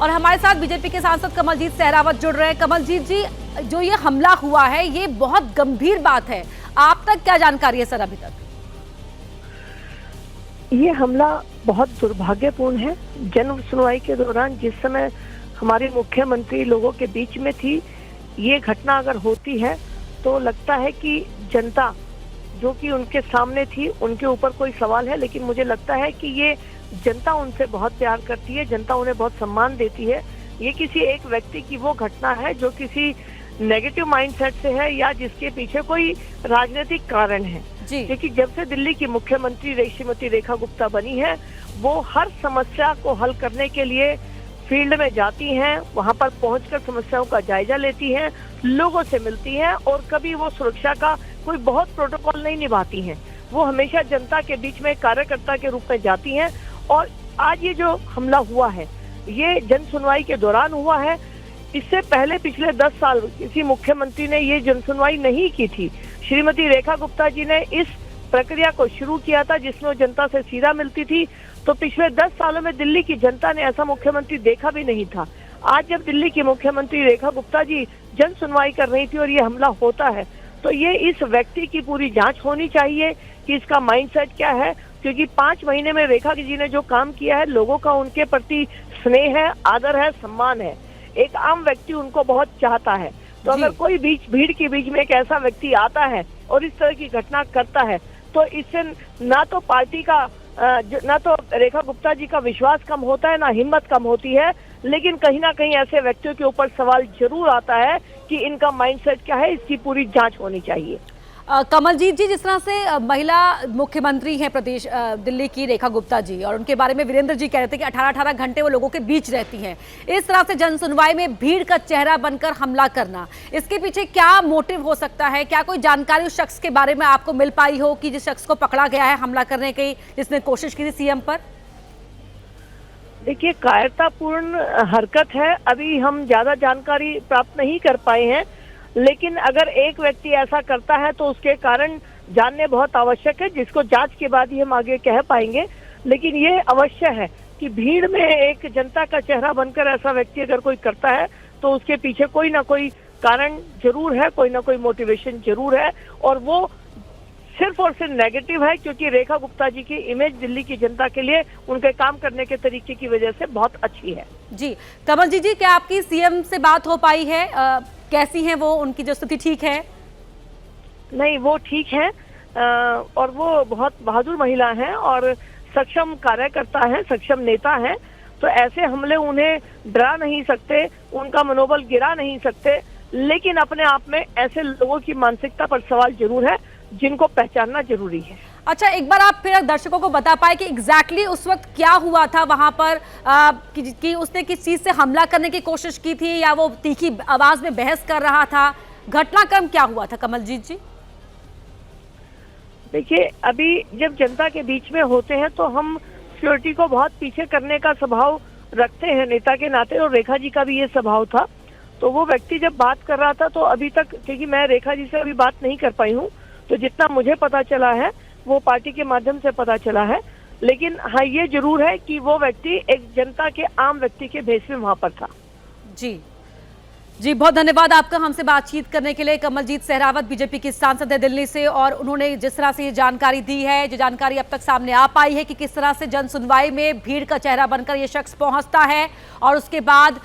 और हमारे साथ बीजेपी के सांसद कमलजीत सहरावत जुड़ रहे हैं। कमलजीत जी, जो ये हमला हुआ है ये बहुत गंभीर बात है, आप तक क्या जानकारी है सर अभी तक? ये हमला बहुत दुर्भाग्यपूर्ण है। जन सुनवाई के दौरान जिस समय हमारी मुख्यमंत्री लोगों के बीच में थी, ये घटना अगर होती है तो लगता है कि जनता जो कि उनके सामने थी उनके ऊपर कोई सवाल है, लेकिन मुझे लगता है कि ये जनता उनसे बहुत प्यार करती है, जनता उन्हें बहुत सम्मान देती है। ये किसी एक व्यक्ति की वो घटना है जो किसी नेगेटिव माइंडसेट से है या जिसके पीछे कोई राजनीतिक कारण है। क्योंकि जब से दिल्ली की मुख्यमंत्री श्रीमती रेखा गुप्ता बनी है, वो हर समस्या को हल करने के लिए फील्ड में जाती हैं, वहां पर पहुंचकर समस्याओं का जायजा लेती हैं, लोगों से मिलती हैं और कभी वो सुरक्षा का कोई बहुत प्रोटोकॉल नहीं निभाती हैं। वो हमेशा जनता के बीच में कार्यकर्ता के रूप में जाती हैं। और आज ये जो हमला हुआ है ये जन सुनवाई के दौरान हुआ है। इससे पहले पिछले 10 साल किसी मुख्यमंत्री ने ये जन सुनवाई नहीं की थी। श्रीमती रेखा गुप्ता जी ने इस प्रक्रिया को शुरू किया था जिसमें वो जनता से सीधा मिलती थी। तो पिछले 10 सालों में दिल्ली की जनता ने ऐसा मुख्यमंत्री देखा भी नहीं था। आज जब दिल्ली की मुख्यमंत्री रेखा गुप्ता जी जन सुनवाई कर रही थी और ये हमला होता है तो ये इस व्यक्ति की पूरी जांच होनी चाहिए कि इसका माइंडसेट क्या है। क्योंकि 5 महीने में रेखा जी ने जो काम किया है, लोगों का उनके प्रति स्नेह है, आदर है, सम्मान है। एक आम व्यक्ति उनको बहुत चाहता है। तो अगर कोई भीड़ के बीच में एक ऐसा व्यक्ति आता है और इस तरह की घटना करता है तो इससे ना तो पार्टी का ना तो रेखा गुप्ता जी का विश्वास कम होता है, ना हिम्मत कम होती है, लेकिन कहीं ना कहीं ऐसे व्यक्तियों के ऊपर सवाल जरूर आता है कि इनका माइंडसेट क्या है। इसकी पूरी जांच होनी चाहिए। कमलजीत जी, जिस तरह से महिला मुख्यमंत्री हैं प्रदेश दिल्ली की रेखा गुप्ता जी, और उनके बारे में वीरेंद्र जी कह रहे थे कि 18-18 घंटे वो लोगों के बीच रहती हैं, इस तरह से जन सुनवाई में भीड़ का चेहरा बनकर हमला करना, इसके पीछे क्या मोटिव हो सकता है? क्या कोई जानकारी उस शख्स के बारे में आपको मिल पाई हो कि जिस शख्स को पकड़ा गया है हमला करने की, जिसने कोशिश की थी सीएम पर? देखिए, कायरतापूर्ण हरकत है। अभी हम ज्यादा जानकारी प्राप्त नहीं कर पाए हैं, लेकिन अगर एक व्यक्ति ऐसा करता है तो उसके कारण जानने बहुत आवश्यक है, जिसको जांच के बाद ही हम आगे कह पाएंगे। लेकिन ये अवश्य है कि भीड़ में एक जनता का चेहरा बनकर ऐसा व्यक्ति अगर कोई करता है तो उसके पीछे कोई ना कोई कारण जरूर है, कोई ना कोई मोटिवेशन जरूर है। और वो सिर्फ और सिर्फ नेगेटिव है, क्योंकि रेखा गुप्ता जी की इमेज दिल्ली की जनता के लिए उनके काम करने के तरीके की वजह से बहुत अच्छी है। जी कमल जी, क्या आपकी सीएम से बात हो पाई है? कैसी हैं वो, उनकी जो स्थिति ठीक है? नहीं, वो ठीक है और वो बहुत बहादुर महिला हैं और सक्षम कार्यकर्ता हैं, सक्षम नेता हैं। तो ऐसे हमले उन्हें डरा नहीं सकते, उनका मनोबल गिरा नहीं सकते। लेकिन अपने आप में ऐसे लोगों की मानसिकता पर सवाल जरूर है जिनको पहचानना जरूरी है। अच्छा, एक बार आप फिर दर्शकों को बता पाए कि एग्जैक्टली उस वक्त क्या हुआ था वहां पर, कि उसने किस चीज से हमला करने की कोशिश की थी या वो तीखी आवाज में बहस कर रहा था? घटनाक्रम क्या हुआ था कमलजीत जी? देखिए, अभी जब जनता के बीच में होते हैं तो हम सिक्योरिटी को बहुत पीछे करने का स्वभाव रखते हैं नेता के नाते, और रेखा जी का भी ये स्वभाव था। तो वो व्यक्ति जब बात कर रहा था तो अभी तक, क्योंकि मैं रेखा जी से अभी बात नहीं कर पाई हूँ, तो जितना मुझे पता चला है वो पार्टी के माध्यम से पता चला है। लेकिन हाँ, ये जरूर है कि वो व्यक्ति एक जनता के आम व्यक्ति के भेष में वहां पर था। जी, बहुत धन्यवाद आपका हमसे बातचीत करने के लिए। कमलजीत सहरावत बीजेपी की सांसद है दिल्ली से, और उन्होंने जिस तरह से ये जानकारी दी है, जो जानकारी अब तक सामने आ पाई है कि किस तरह से जन सुनवाई में भीड़ का चेहरा बनकर ये शख्स पहुंचता है और उसके बाद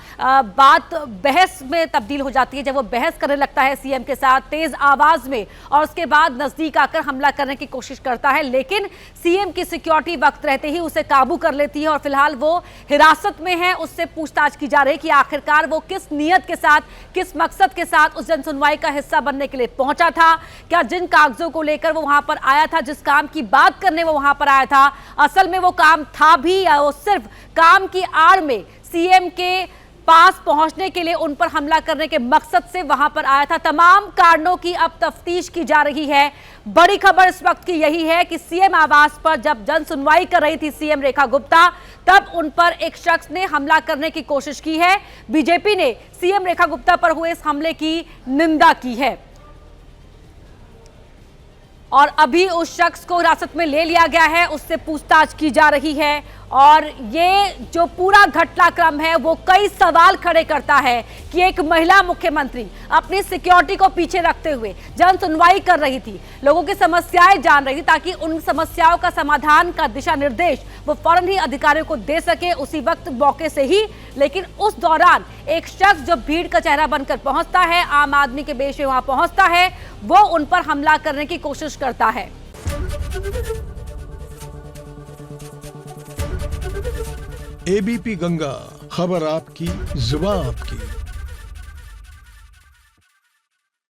बात बहस में तब्दील हो जाती है, जब वो बहस करने लगता है सीएम के साथ तेज आवाज में, और उसके बाद नजदीक आकर हमला करने की कोशिश करता है। लेकिन सीएम की सिक्योरिटी वक्त रहते ही उसे काबू कर लेती है और फिलहाल वो हिरासत में है। उससे पूछताछ की जा रही है कि आखिरकार वो किस नियत के साथ, किस मकसद के साथ उस जनसुनवाई का हिस्सा बनने के लिए पहुंचा था। क्या जिन कागजों को लेकर वो वहां पर आया था, जिस काम की बात करने वो वहां पर आया था, असल में वो काम था भी या वो सिर्फ काम की आड़ में सीएम के पास पहुंचने के लिए उन पर हमला करने के मकसद से वहां पर आया था? तमाम कारणों की अब तफ्तीश की जा रही है। बड़ी खबर इस वक्त की यही है कि सीएम आवास पर जब जन सुनवाई कर रही थी सीएम रेखा गुप्ता, तब उन पर एक शख्स ने हमला करने की कोशिश की है। बीजेपी ने सीएम रेखा गुप्ता पर हुए इस हमले की निंदा की है। और अभी उस शख्स को हिरासत में ले लिया गया है, उससे पूछताछ की जा रही है। और ये जो पूरा घटनाक्रम है वो कई सवाल खड़े करता है कि एक महिला मुख्यमंत्री अपनी सिक्योरिटी को पीछे रखते हुए जन सुनवाई कर रही थी, लोगों की समस्याएं जान रही थी, ताकि उन समस्याओं का समाधान का दिशा निर्देश वो फौरन ही अधिकारियों को दे सके उसी वक्त मौके से ही। लेकिन उस दौरान एक शख्स जो भीड़ का चेहरा बनकर पहुंचता है, आम आदमी के बेश में वहां पहुंचता है, वो उन पर हमला करने की कोशिश करता है। एबीपी गंगा, खबर आपकी, जुबान आपकी।